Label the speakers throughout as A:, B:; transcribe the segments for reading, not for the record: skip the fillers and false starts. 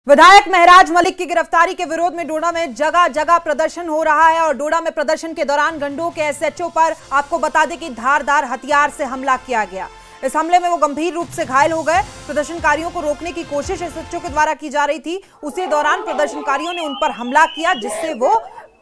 A: विधायक महराज मलिक की गिरफ्तारी के विरोध में डोडा में जगह जगह प्रदर्शन हो रहा है और डोडा में प्रदर्शन के दौरान गंडोह के एसएचओ पर आपको बता दें कि धारदार हथियार से हमला किया गया। इस हमले में वो गंभीर रूप से घायल हो गए। प्रदर्शनकारियों को रोकने की कोशिश एसएचओ के द्वारा की जा रही थी, उसी दौरान प्रदर्शनकारियों ने उन पर हमला किया जिससे वो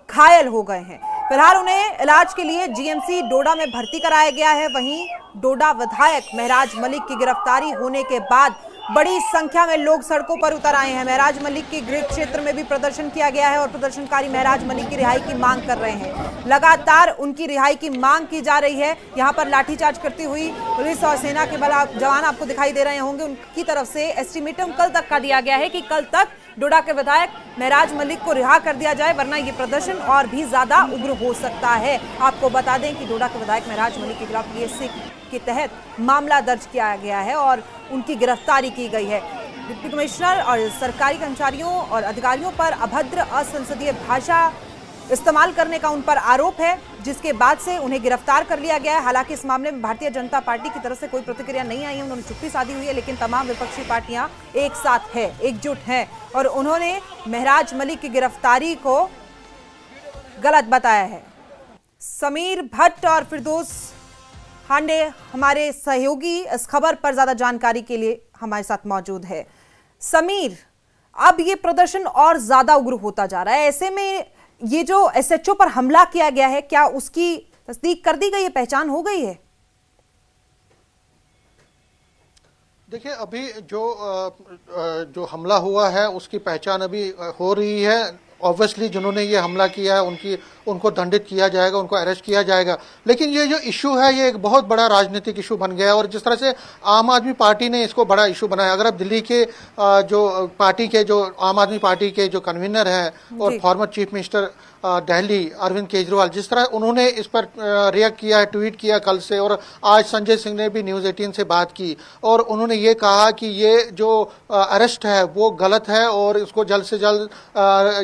A: घायल हो गए हैं। फिलहाल उन्हें इलाज के लिए जीएमसी डोडा में भर्ती कराया गया है। वहीं डोडा विधायक महराज मलिक की गिरफ्तारी होने के बाद बड़ी संख्या में लोग सड़कों पर उतर आए हैं। महराज मलिक के गृह क्षेत्र में भी प्रदर्शन किया गया है और प्रदर्शनकारी महराज मलिक की रिहाई की मांग कर रहे हैं। लगातार उनकी रिहाई की मांग की जा रही है। यहां पर लाठीचार्ज करती हुई पुलिस और सेना के जवान आपको दिखाई दे रहे होंगे। उनकी तरफ से एस्टिमेटम कल तक का दिया गया है कि कल तक डोडा के विधायक महराज मलिक को रिहा कर दिया जाए, वरना ये प्रदर्शन और भी ज्यादा उग्र हो सकता है। आपको बता दें कि डोडा के विधायक महराज मलिक के खिलाफ पीएससी के तहत मामला दर्ज किया गया है और उनकी गिरफ्तारी की गई है। डिप्टी कमिश्नर और सरकारी कर्मचारियों और अधिकारियों पर अभद्र असंसदीय भाषा इस्तेमाल करने का उन पर आरोप है, जिसके बाद से उन्हें गिरफ्तार कर लिया गया है। हालांकि इस मामले में भारतीय जनता पार्टी की तरफ से कोई प्रतिक्रिया नहीं आई है, उन्होंने चुप्पी साधी हुई है, लेकिन तमाम विपक्षी पार्टियां एक साथ है, एकजुट हैं और उन्होंने महराज मलिक की गिरफ्तारी को गलत बताया है। समीर भट्ट और फिरदौस हांडे हमारे सहयोगी इस खबर पर ज्यादा जानकारी के लिए हमारे साथ मौजूद है। समीर, अब ये प्रदर्शन और ज्यादा उग्र होता जा रहा है, ऐसे में ये जो एसएचओ पर हमला किया गया है, क्या उसकी तस्दीक कर दी गई है, पहचान हो गई है?
B: देखिए, अभी जो हमला हुआ है उसकी पहचान अभी हो रही है। ऑब्वियसली जिन्होंने ये हमला किया है उनको दंडित किया जाएगा, उनको अरेस्ट किया जाएगा। लेकिन ये जो इशू है ये एक बहुत बड़ा राजनीतिक इशू बन गया है और जिस तरह से आम आदमी पार्टी ने इसको बड़ा इशू बनाया। अगर आप दिल्ली के जो पार्टी के जो आम आदमी पार्टी के जो कन्वीनर हैं और former chief minister Delhi Arvind Kejriwal, जिस तरह उन्होंने इस पर रिएक्ट किया है, ट्वीट किया कल से, और आज संजय सिंह ने भी न्यूज़ 18 से बात की और उन्होंने ये कहा कि ये जो अरेस्ट है वो गलत है और इसको जल्द से जल्द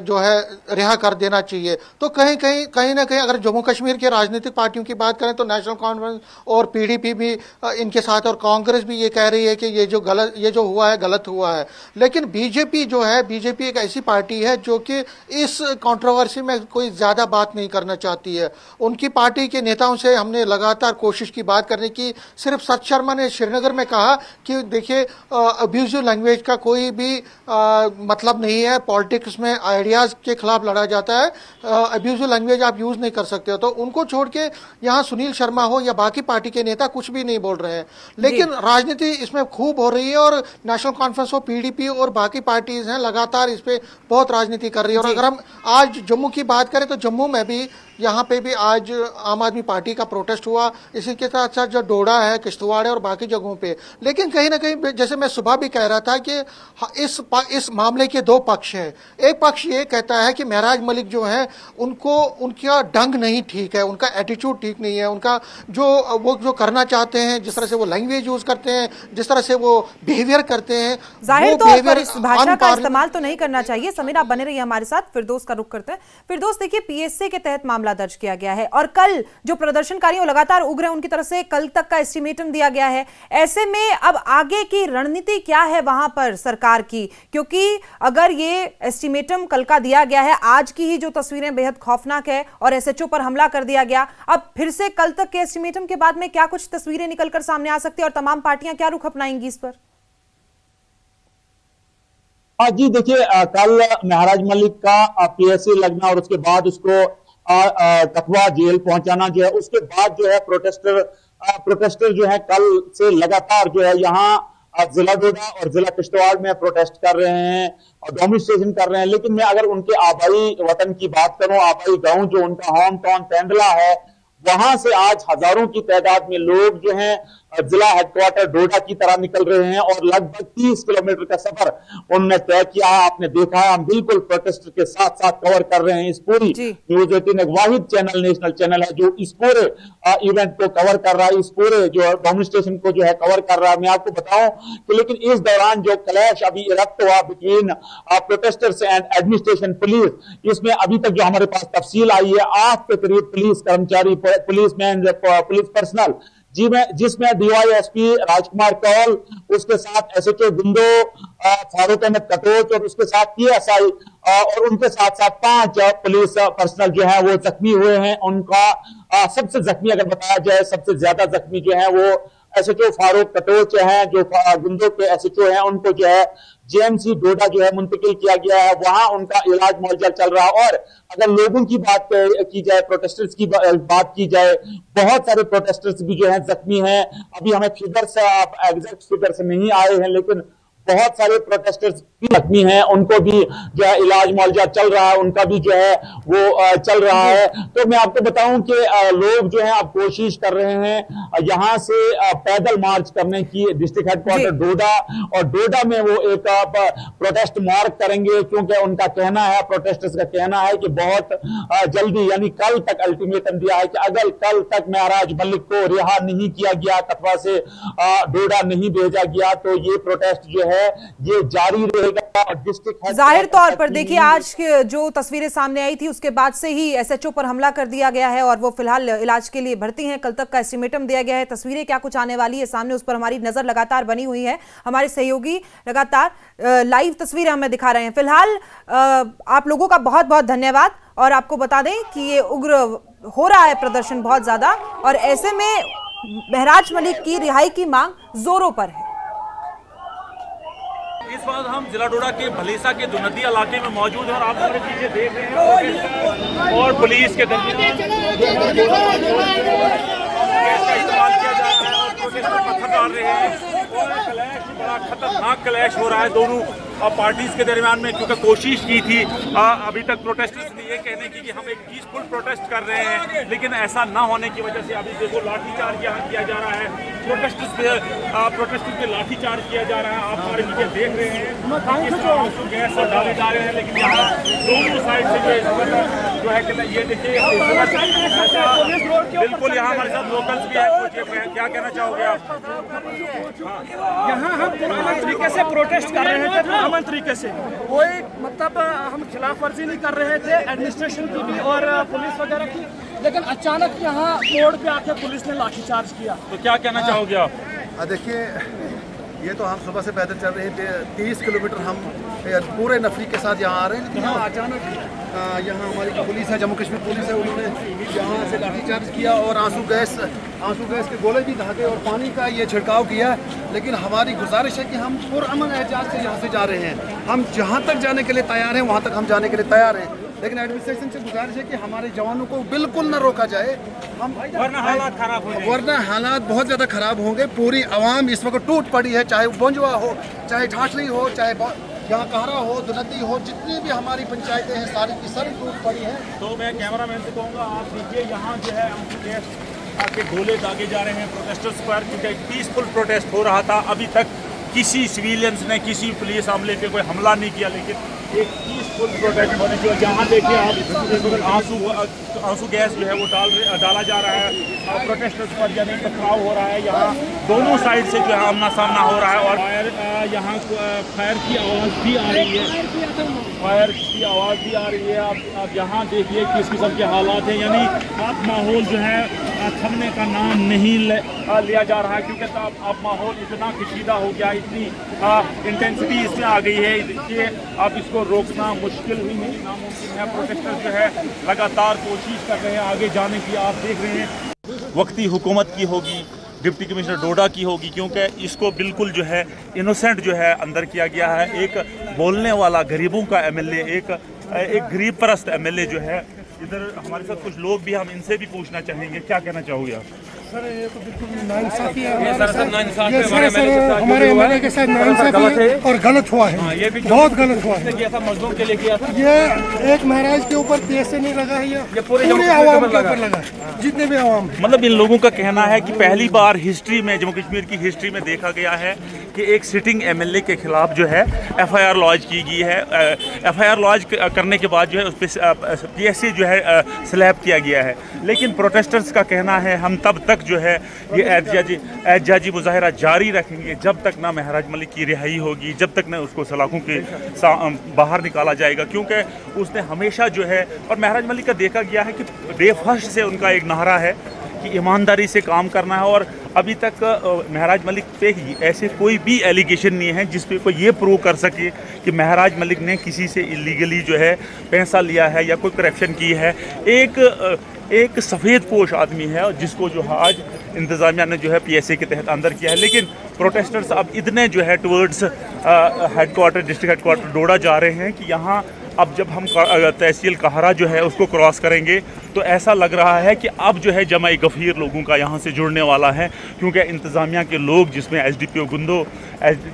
B: जो है रिहा कर देना चाहिए। तो कहीं ना कहीं अगर जम्मू कश्मीर के राजनीतिक पार्टियों की बात करें तो नेशनल कॉन्फ्रेंस और पीडीपी भी इनके साथ और कांग्रेस भी ये कह रही है कि ये जो हुआ है गलत हुआ है। लेकिन बीजेपी जो है, बीजेपी एक ऐसी पार्टी है जो कि इस कंट्रोवर्सी में कोई ज्यादा बात नहीं करना चाहती है। उनकी पार्टी के नेताओं से हमने लगातार कोशिश की बात करने की। सिर्फ सत शर्मा ने श्रीनगर में कहा कि देखिए, अब्यूजिव लैंग्वेज का कोई भी मतलब नहीं है, पॉलिटिक्स में आइडियाज के खिलाफ लड़ा जाता है, अब्यूजिव लैंग्वेज आप यूज नहीं कर सकते हो। तो उनको छोड़ के यहाँ सुनील शर्मा हो या बाकी पार्टी के नेता कुछ भी नहीं बोल रहे हैं। लेकिन राजनीति इसमें खूब हो रही है और नेशनल कॉन्फ्रेंस हो, पीडीपी और बाकी पार्टीज हैं लगातार इस पे बहुत राजनीति कर रही है। और अगर हम आज जम्मू की बात करें तो जम्मू में भी, यहाँ पे भी आज आम आदमी पार्टी का प्रोटेस्ट हुआ। इसी के साथ साथ जो डोडा है, किश्तवाड़ है और बाकी जगहों पे। लेकिन कहीं ना कहीं जैसे मैं सुबह भी कह रहा था कि इस मामले के दो पक्ष हैं। एक पक्ष ये कहता है कि महराज मलिक जो है उनका ढंग नहीं ठीक है, उनका एटीट्यूड ठीक नहीं है, उनका जो करना चाहते हैं, जिस तरह से वो लैंग्वेज यूज करते हैं, जिस तरह से वो बिहेवियर करते हैं,
A: जाहिर तौर पर इस भाषा का इस्तेमाल तो नहीं करना चाहिए। समीर, आप बने रहिए हमारे साथ। फिरदौस का रुख करते हैं। फिरदौस, देखिए, पीएससी के तहत मामला दर्ज किया गया है और कल जो प्रदर्शनकारियों लगातार उग्र हैं उनकी तरफ से कल तक का एस्टिमेटम दिया गया है। ऐसे में अब आगे की रणनीति क्या है वहां पर सरकार की? क्योंकि अगर ये एस्टिमेटम कल का दिया गया है, आज की ही जो तस्वीरें बेहद खौफनाक है और एसएचओ पर हमला कर दिया गया, अब फिर से कल तक के एस्टिमेटम के बाद में क्या कुछ तस्वीरें निकलकर सामने आ सकती है और तमाम पार्टियां क्या रुख अपनाएंगी इस पर?
C: जी देखिए, कल महराज मलिक का पीएससी लगना और उसके बाद उसको कठुआ जेल पहुंचाना जो है, उसके बाद जो है प्रोटेस्टर जो है कल से लगातार जो है यहाँ जिला डोडा और जिला किश्तवाड़ में प्रोटेस्ट कर रहे हैं और डेमोन्स्ट्रेशन कर रहे हैं। लेकिन मैं अगर उनके आबाई वतन की बात करूं, आबाई गांव जो उनका होम टाउन तेंदला है, वहां से आज हजारों की तादाद में लोग जो हैं जिला हेडक्वार्टर डोडा की तरह निकल रहे हैं और लगभग 30 किलोमीटर का सफर उन्होंने तय किया है। आपने देखा है, हम बिल्कुल प्रोटेस्ट के साथ साथ कवर कर रहे हैं इस पूरी न्यूज़ 18 एक वाहिद चैनल, नेशनल चैनल है जो इस पूरे इवेंट को कवर कर रहा है, इस पूरे जो डेमोन्स्ट्रेशन को जो है कवर कर रहा है। मैं आपको बताऊं कि लेकिन इस दौरान जो क्लैश अभी इरप्ट हुआ between protesters and administration police, इसमें अभी तक जो हमारे पास तफसील आई है, 8 के करीब पुलिस कर्मचारी, पुलिसमैन, पुलिस पर्सनल जिसमें DYSP राजकुमार कौल, उसके साथ SHO गुंडो फारूक अहमद कटोच और उसके साथ PSI और उनके साथ साथ 5 पुलिस पर्सनल जो है वो जख्मी हुए हैं। उनका सबसे जख्मी अगर बताया जाए, सबसे ज्यादा जख्मी जो है वो SHO फारूक कटोच है, जो गुंडो के SHO हैं। उनको जो है JMC डोडा जो है मुंतकिल किया गया है, वहां उनका इलाज मुआवजा चल रहा है। और अगर लोगों की बात की जाए, प्रोटेस्टर्स की बात की जाए, बहुत सारे प्रोटेस्टर्स भी जो है जख्मी हैं। अभी हमें फिगर्स, एग्जैक्ट फिगर्स नहीं आए हैं, लेकिन बहुत सारे प्रोटेस्टर्स भी जख्मी हैं, उनको भी जो है इलाज मुआवजा चल रहा है, उनका भी जो है वो चल रहा है। तो मैं आपको बताऊं कि लोग जो है अब कोशिश कर रहे हैं यहां से पैदल मार्च करने की डिस्ट्रिक्ट हेडक्वार्टर डोडा, और डोडा में वो एक प्रोटेस्ट मार्च करेंगे, क्योंकि उनका कहना है, प्रोटेस्टर्स का कहना है कि बहुत जल्दी यानी कल तक अल्टीमेटम दिया है कि अगर कल तक महराज मलिक को रिहा नहीं किया गया, कथवा से डोडा नहीं भेजा गया, तो ये प्रोटेस्ट जो है ये जारी रहेगा।
A: जाहिर तौर पर देखिए, आज जो तस्वीरें सामने आई थी उसके बाद से ही SHO पर हमला कर दिया गया है और वो फिलहाल इलाज के लिए भर्ती हैं। कल तक का एस्टिमेटम दिया गया है। तस्वीरें क्या कुछ आने वाली है सामने, उस पर हमारी नजर लगातार बनी हुई है। हमारे सहयोगी लगातार लाइव तस्वीरें हमें दिखा रहे हैं। फिलहाल आप लोगों का बहुत बहुत धन्यवाद। और आपको बता दें कि ये उग्र हो रहा है प्रदर्शन बहुत ज्यादा, और ऐसे में महराज मलिक की रिहाई की मांग जोरों पर है।
D: इस बार हम जिला डोडा के भलेसा के दुनदी इलाके में मौजूद हैं और आप हमारे पीछे देख रहे हैं और पुलिस के दरमियान गैस का इस्तेमाल किया जा रहा है और पुलिस में पत्थर डाल रहे हैं और क्लैश, बड़ा खतरनाक क्लैश हो रहा है दोनों पार्टीज के दरमियान में, क्योंकि कोशिश की थी अभी तक प्रोटेस्टर्स ने ये कहने की कि हम एक पीसफुल प्रोटेस्ट कर रहे हैं, लेकिन ऐसा ना होने की वजह से अभी देखो लाठीचार्ज यहाँ किया जा रहा है। प्रोटेस्टर्स पे लाठीचार्ज किया जा रहा है। आप हमारे पीछे देख रहे हैं गैस और डाले जा रहे हैं, लेकिन यहाँ दोनों साइड से जो है कि ये देखिए बिल्कुल यहाँ हमारे साथ लोकल्स भी है। कुछ क्या कहना चाहोगे आप?
E: यहाँ हम पुराने तरीके से प्रोटेस्ट कर रहे थे, अमन तरीके से, कोई मतलब हम खिलाफ वर्जी नहीं कर रहे थे एडमिनिस्ट्रेशन की भी और पुलिस वगैरह की, लेकिन अचानक यहाँ रोड पे आके पुलिस ने लाठीचार्ज किया।
D: तो क्या कहना चाहोगे आप?
F: देखिए, ये तो हम सुबह से पैदल चल रहे थे, 30 किलोमीटर हम पूरे नफरी के साथ यहाँ आ रहे हैं, लेकिन यहाँ अचानक यहाँ हमारी पुलिस है, जम्मू कश्मीर पुलिस है, उन्होंने यहाँ से लाठीचार्ज किया और आंसू गैस के गोले भी दागे और पानी का ये छिड़काव किया। लेकिन हमारी गुजारिश है कि हम पुरअमन एहतियात से यहाँ से जा रहे हैं। हम जहाँ तक जाने के लिए तैयार हैं, वहाँ तक हम जाने के लिए तैयार हैं, लेकिन एडमिनिस्ट्रेशन से गुजारिश है कि हमारे जवानों को बिल्कुल न रोका जाए, हम
D: वरना हालात खराब हो,
F: वरना हालात बहुत ज़्यादा खराब होंगे। पूरी आवाम इस वक्त टूट पड़ी है, चाहे बोंजवा हो, चाहे ठाठली हो, चाहे यहाँ कहरा हो, दुनदी हो, जितनी भी हमारी पंचायतें हैं सारी की सारी टूट पड़ी हैं।
D: तो मैं कैमरामैन से कहूँगा, आप देखिए यहाँ जो है आके गोले दागे जा रहे हैं प्रोटेस्टर्स पर, क्योंकि पीसफुल प्रोटेस्ट हो रहा था। अभी तक किसी सिविलियंस ने किसी पुलिस हमले पे कोई हमला नहीं किया, लेकिन एक पीसफुल प्रोटेस्ट होने की वजह यहाँ देखिए आप आंसू गैस जो है वो डाला जा रहा है प्रोटेस्टर्स पर, यानी टकराव हो रहा है। यहाँ दोनों साइड से जो है आमना सामना हो रहा है और यहाँ फायर की आवाज़ भी आ रही है, फायर की आवाज़ भी आ रही है। आप यहाँ देखिए किस किस्म के हालात हैं, यानी आप माहौल जो है थमने का नाम नहीं लिया जा रहा है, क्योंकि अब माहौल इतना कशीदा हो गया, इतनी इंटेंसिटी इसमें आ गई है कि आप इसको रोकना मुश्किल ही नहीं, नामुमकिन है। प्रोटेस्टर्स जो है लगातार कोशिश कर रहे हैं आगे जाने की। आप देख रहे हैं वक्ती हुकूमत की होगी, डिप्टी कमिश्नर डोडा की होगी, क्योंकि इसको बिल्कुल जो है इनोसेंट जो है अंदर किया गया है। एक बोलने वाला गरीबों का MLA, एक गरीब परस्त MLA जो है। इधर हमारे साथ कुछ लोग भी, हम इनसे भी पूछना चाहेंगे, क्या कहना चाहोगे आप?
E: सर ये तो बिल्कुल नाइंसाफी है, हमारे MLA के साथ नाइंसाफी है और गलत हुआ है, ये भी बहुत गलत हुआ है।
D: मजलूम के लिए किया था,
E: ये एक महराज के ऊपर केस नहीं लगा है, ये पूरे आवाम के ऊपर लगा है, जितने भी आवाम।
D: मतलब इन लोगों का कहना है कि पहली बार हिस्ट्री में, जम्मू कश्मीर की हिस्ट्री में देखा गया है कि एक सिटिंग MLA के खिलाफ जो है FIR लॉन्च की गई है। FIR लॉन्च करने के बाद जो है उस पर PSC जो है स्लैब किया गया है, लेकिन प्रोटेस्टर्स का कहना है हम तब तक जो है ये एहतजाजी मुजाहरा जारी रखेंगे जब तक ना महराज मलिक की रिहाई होगी, जब तक ना उसको सलाखों के बाहर निकाला जाएगा, क्योंकि उसने हमेशा जो है, और महराज मलिक का देखा गया है कि डे फर्स्ट से उनका एक नारा है कि ईमानदारी से काम करना है। और अभी तक महराज मलिक पे ही ऐसे कोई भी एलिगेशन नहीं है जिस पे कोई ये प्रूव कर सके कि महराज मलिक ने किसी से इलीगली जो है पैसा लिया है या कोई करप्शन की है। एक सफ़ेद पोश आदमी है और जिसको जो आज इंतज़ामिया ने जो है PSA के तहत अंदर किया है। लेकिन प्रोटेस्टर्स अब इतने जो है टवर्ड्स हेडक्वार्टर, डिस्ट्रिक्ट हेडक्वार्टर डोडा जा रहे हैं कि यहाँ अब जब हम तहसील कहरा जो है उसको क्रॉस करेंगे तो ऐसा लग रहा है कि अब जो है जमा गफ़ीर लोगों का यहाँ से जुड़ने वाला है, क्योंकि इंतज़ामिया के लोग जिसमें SDPO गुंदो,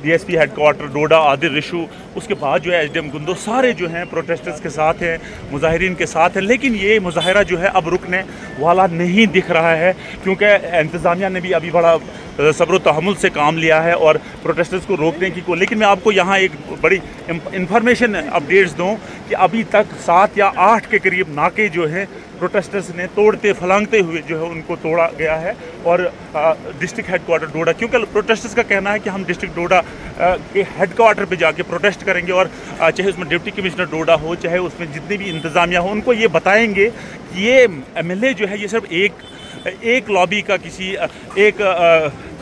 D: DSP हेडक्वार्टर डोडा आदिल रिशु, उसके बाद जो है SDM गुंदो, सारे जो हैं प्रोटेस्टर्स के साथ हैं, मुजाहिरीन के साथ हैं। लेकिन ये मुजाहरा जो है अब रुकने वाला नहीं दिख रहा है, क्योंकि इंतज़ामिया ने भी अभी बड़ा सब्र व तहम्मुल से काम लिया है और प्रोटेस्टर्स को रोकने की लेकिन मैं आपको यहाँ एक बड़ी इंफॉर्मेशन अपडेट्स दूँ कि अभी तक 7 या 8 के करीब नाके जो है प्रोटेस्टर्स ने तोड़ते फलांगते हुए जो है उनको तोड़ा गया है। और डिस्ट्रिक्ट हेडक्वार्टर डोडा, क्योंकि प्रोटेस्टर्स का कहना है कि हम डिस्ट्रिक्ट डोडा के हेडक्वार्टर पे जाके प्रोटेस्ट करेंगे और चाहे उसमें डिप्टी कमिश्नर डोडा हो, चाहे उसमें जितने भी इंतज़ामिया हो, उनको ये बताएंगे कि ये MLA जो है ये सिर्फ एक लॉबी का किसी एक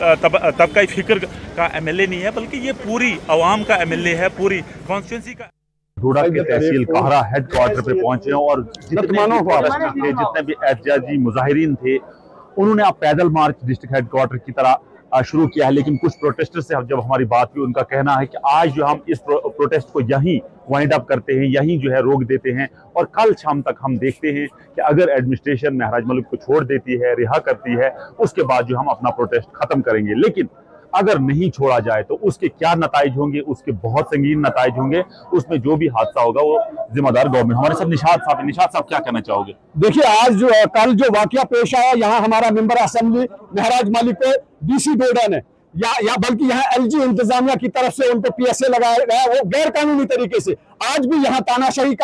D: तबका फ़िक्र का MLA नहीं है, बल्कि ये पूरी आवाम का MLA है, पूरी कॉन्स्टिट्यूंसी का।
C: डोडा के तहसील कहरा हेडक्वार्टर पे पहुंचे और जितने भी एहतजाजी मुजाहिरीन थे उन्होंने अब पैदल मार्च डिस्ट्रिक्ट हेडक्वार्टर की तरह शुरू किया है। लेकिन कुछ प्रोटेस्टर से जब हमारी बात हुई, उनका कहना है कि आज जो हम इस प्रोटेस्ट को यहीं वाइंड अप करते हैं, यहीं जो है रोक देते हैं और कल शाम तक हम देखते हैं कि अगर एडमिनिस्ट्रेशन महराज मलिक को छोड़ देती है, रिहा करती है, उसके बाद जो हम अपना प्रोटेस्ट खत्म करेंगे। लेकिन अगर नहीं छोड़ा जाए तो उसके क्या नताइज होंगे, उसके बहुत संगीन नताइज होंगे। उसमें जो भी हादसा होगा वो जिम्मेदार गवर्नमेंट। हमारे साथ निशाद साहब, निशाद साहब क्या कहना चाहोगे?
G: देखिए, आज कल जो वाकया पेश आया, यहाँ हमारा मेंबर असेंबली महराज मलिक को DC डोडा ने या बल्कि यहाँ LG इंतजामिया की तरफ से उनको PSA लगाया गया, वो गैर कानूनी तरीके से। आज भी यहाँ तानाशाही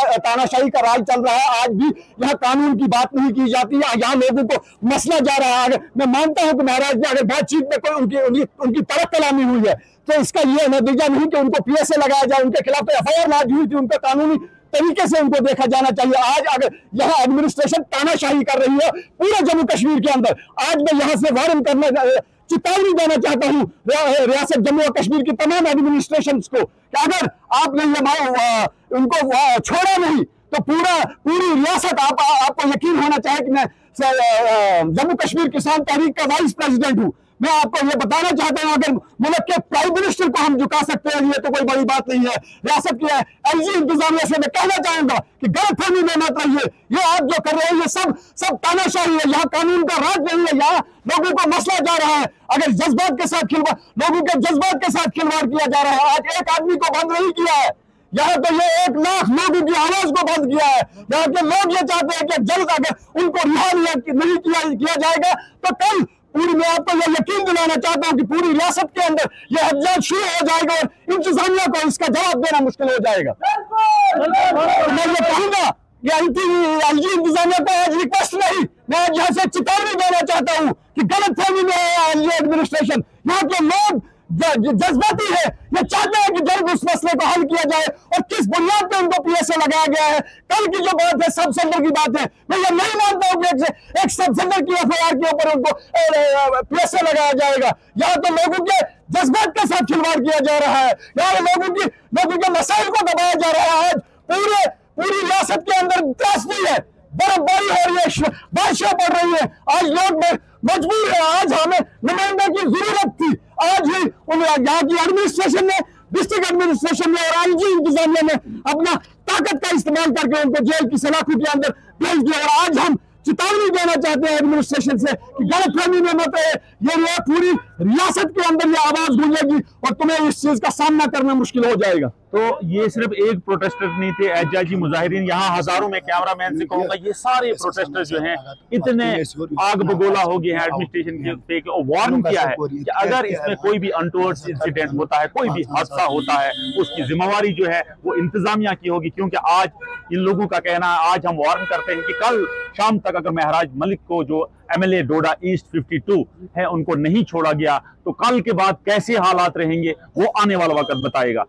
G: का राज चल रहा है। आज भी यहाँ कानून की बात नहीं की जाती है। यहाँ लोगों को मसला जा रहा है। मैं मानता हूँ कि महाराज जी अगर बातचीत में कोई उनकी तरफ कलामी हुई है तो इसका ये नतीजा नहीं कि उनको PSA लगाया जाए, उनके खिलाफ तो FIR लॉन्च हुई थी, उनका कानूनी तरीके से उनको देखा जाना चाहिए। आज अगर यहाँ एडमिनिस्ट्रेशन तानाशाही कर रही है पूरे जम्मू कश्मीर के अंदर, आज मैं यहाँ से वार्न करने चेतावनी देना चाहता हूँ रियासत जम्मू और कश्मीर की तमाम एडमिनिस्ट्रेशन को कि अगर आपने ये उनको छोड़ा नहीं तो पूरी रियासत आपको यकीन होना चाहिए कि मैं जम्मू कश्मीर किसान तहरीक का वाइस प्रेसिडेंट हूँ। मैं आपको ये बताना चाहता हूँ, अगर मुल्क के प्राइम मिनिस्टर को हम झुका सकते हैं ये तो कोई बड़ी बात नहीं है। रियासत की LG इंतजामिया से मैं कहना चाहूंगा कि गलतफहमी में मत रहिए। ये आप जो कर रहे हैं ये सब तानाशाही है। यहाँ कानून का राज नहीं है, यहाँ लोगों को मसला जा रहा है। अगर जज्बात के साथ लोगों के जज्बात के साथ खिलवाड़ किया जा रहा है। आज एक आदमी को बंद नहीं किया है, यहाँ तो ये 1 लाख लोगों की आवाज को बंद किया है। यहाँ के लोग ये चाहते हैं कि जल्द अगर उनको रिहा नहीं किया जाएगा तो कल मैं आपको यह यकीन दिलाना चाहता हूं कि पूरी रियासत के अंदर यह एहतजाज शुरू हो जाएगा और इंतजामिया को इसका जवाब देना मुश्किल हो जाएगा। मैं ये कहूंगा कि LG इंतजामिया को आज रिक्वेस्ट नहीं, मैं आज यहाँ से चेतावनी देना चाहता हूँ कि गलतफहमी में है LG एडमिनिस्ट्रेशन। यहाँ के लोग जज्बाती है, ये चाहते हैं कि जल्द उस मसले को हल किया जाए और किस बुनियाद पे उनको PSA लगाया गया है। कल की जो बात है सब सेंटर की बात है, मैं ये नहीं मानता हूँ कि एक सब सेंटर की FIR के ऊपर उनको PSA लगाया जाएगा। यहाँ तो लोगों के जज्बात के साथ खिलवाड़ किया जा रहा है, यहाँ लोगों के मसाइल को दबाया जा रहा है। आज पूरी रियासत के अंदर त्रासदी है, बर्फबारी हो रही है, बारिशें पड़ रही है। आज लोग मजबूर है, आज हमें नुमाइंदे की जरूरत थी। आज ही यहाँ की एडमिनिस्ट्रेशन ने, डिस्ट्रिक्ट एडमिनिस्ट्रेशन ने और LG इंतजामिया ने अपना ताकत का इस्तेमाल करके उनको जेल की सलाखों के अंदर भेज दिया। और आज हम चेतावनी देना चाहते हैं एडमिनिस्ट्रेशन से कि गलतफहमी में मत रहे। ये पूरी रियासत के अंदर ये आवाज गूंजेगी और तुम्हें इस चीज का सामना करना मुश्किल हो जाएगा।
C: तो ये सिर्फ एक प्रोटेस्टर नहीं थे, एहतजाजी मुजाहिरीन यहाँ हजारों में, कैमरामैन से कहूंगा ये सारे प्रोटेस्टर जो हैं इतने आग बगोला हो गए हैं एडमिनिस्ट्रेशन पे कि वार्न किया है कि अगर इसमें कोई भी अनटोवर्ड्स इंसिडेंट होता है, कोई भी हादसा होता है, उसकी जिम्मेवारी जो है वो इंतजामिया की होगी। क्योंकि आज इन लोगों का कहना है, आज हम वार्न करते हैं कि कल शाम तक अगर महराज मलिक को जो MLA डोडा ईस्ट 52 है उनको नहीं छोड़ा गया तो कल के बाद कैसे हालात रहेंगे वो आने वाला वक्त बताएगा।